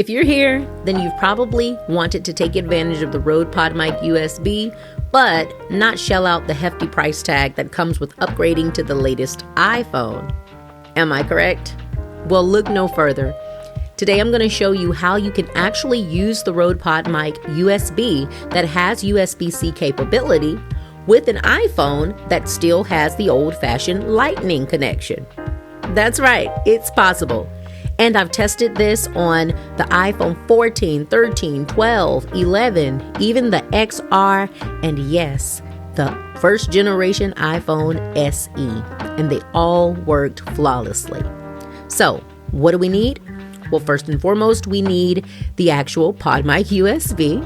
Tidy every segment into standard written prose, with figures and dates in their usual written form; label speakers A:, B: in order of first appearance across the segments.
A: If you're here, then you've probably wanted to take advantage of the RØDE PodMic USB, but not shell out the hefty price tag that comes with upgrading to the latest iPhone. Am I correct? Well, look no further. Today I'm going to show you how you can actually use the RØDE PodMic USB that has USB-C capability with an iPhone that still has the old-fashioned Lightning connection. That's right, it's possible. And I've tested this on the iPhone 14, 13, 12, 11, even the XR, and yes, the first generation iPhone SE, and they all worked flawlessly. So, what do we need? Well, first and foremost, we need the actual PodMic USB.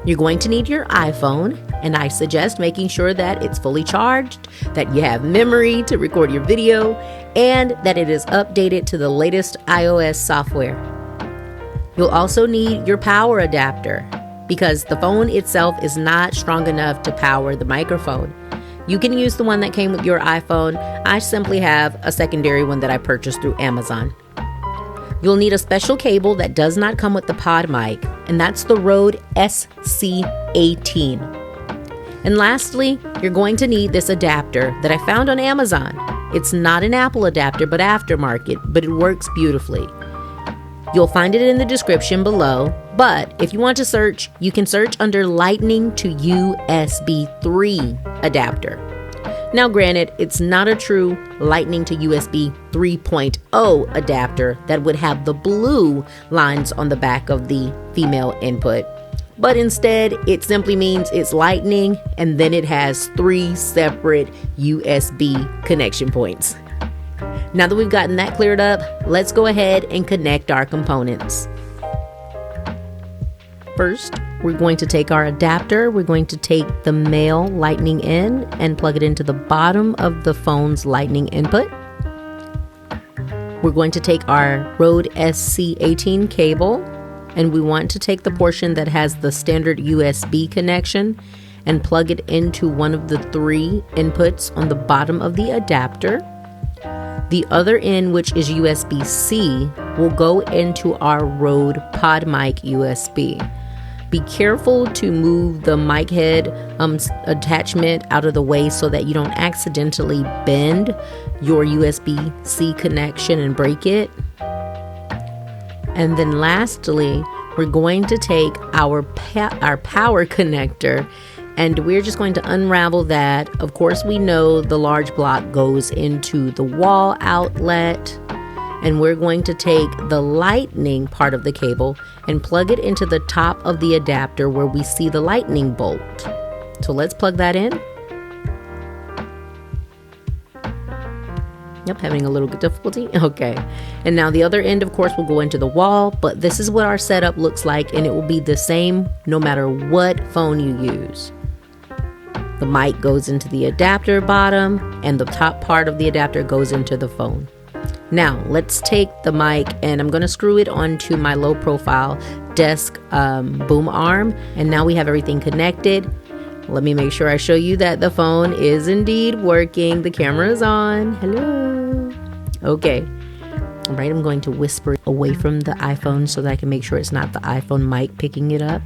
A: You're going to need your iPhone, and I suggest making sure that it's fully charged, that you have memory to record your video, and that it is updated to the latest iOS software. You'll also need your power adapter because the phone itself is not strong enough to power the microphone. You can use the one that came with your iPhone. I simply have a secondary one that I purchased through Amazon. You'll need a special cable that does not come with the PodMic, and that's the Rode SC18. And lastly, you're going to need this adapter that I found on Amazon. It's not an Apple adapter, but aftermarket, but it works beautifully. You'll find it in the description below, but if you want to search, you can search under Lightning to USB 3 adapter. Now granted, it's not a true Lightning to USB 3.0 adapter that would have the blue lines on the back of the female input, but instead it simply means it's Lightning and then it has 3 separate USB connection points. Now that we've gotten that cleared up, let's go ahead and connect our components. First, we're going to take our adapter. We're going to take the male Lightning in and plug it into the bottom of the phone's Lightning input. We're going to take our Rode SC18 cable, and we want to take the portion that has the standard USB connection and plug it into one of the 3 inputs on the bottom of the adapter. The other end, which is USB-C, will go into our RØDE PodMic USB. Be careful to move the mic head attachment out of the way so that you don't accidentally bend your USB-C connection and break it. And then lastly, we're going to take our power connector and we're just going to unravel that. Of course, we know the large block goes into the wall outlet. And we're going to take the Lightning part of the cable and plug it into the top of the adapter where we see the Lightning bolt. So let's plug that in. Yep, having a little difficulty. Okay. And now the other end, of course, will go into the wall, but this is what our setup looks like, and it will be the same no matter what phone you use. The mic goes into the adapter bottom, and the top part of the adapter goes into the phone. Now, let's take the mic and I'm going to screw it onto my low profile desk boom arm. And now we have everything connected. Let me make sure I show you that the phone is indeed working. The camera is on. Hello. Okay. All right, I'm going to whisper away from the iPhone so that I can make sure it's not the iPhone mic picking it up.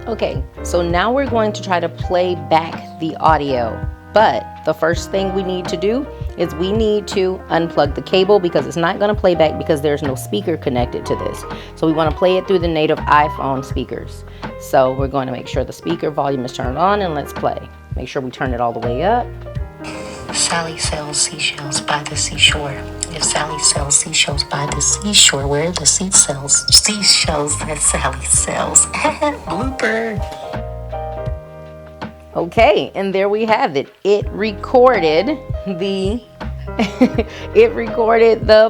A: Okay, so now we're going to try to play back the audio, but the first thing we need to do is we need to unplug the cable because it's not going to play back because there's no speaker connected to this. So we want to play it through the native iPhone speakers. So we're going to make sure the speaker volume is turned on and let's play. Make sure we turn it all the way up.
B: Sally sells seashells by the seashore. If Sally sells seashells by the seashore, where are the seashells that Sally sells? Blooper.
A: Okay, and there we have it. It recorded the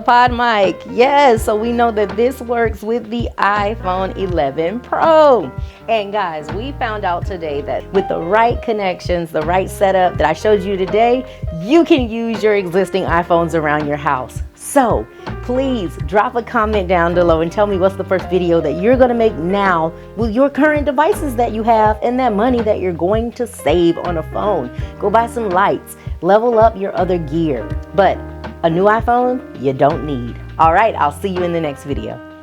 A: PodMic. Yes, so we know that this works with the iPhone 11 Pro. And guys, we found out today that with the right connections, the right setup that I showed you today, you can use your existing iPhones around your house. So please drop a comment down below and tell me what's the first video that you're going to make now with your current devices that you have and that money that you're going to save on a phone. Go buy some lights, level up your other gear. But a new iPhone, you don't need. All right, I'll see you in the next video.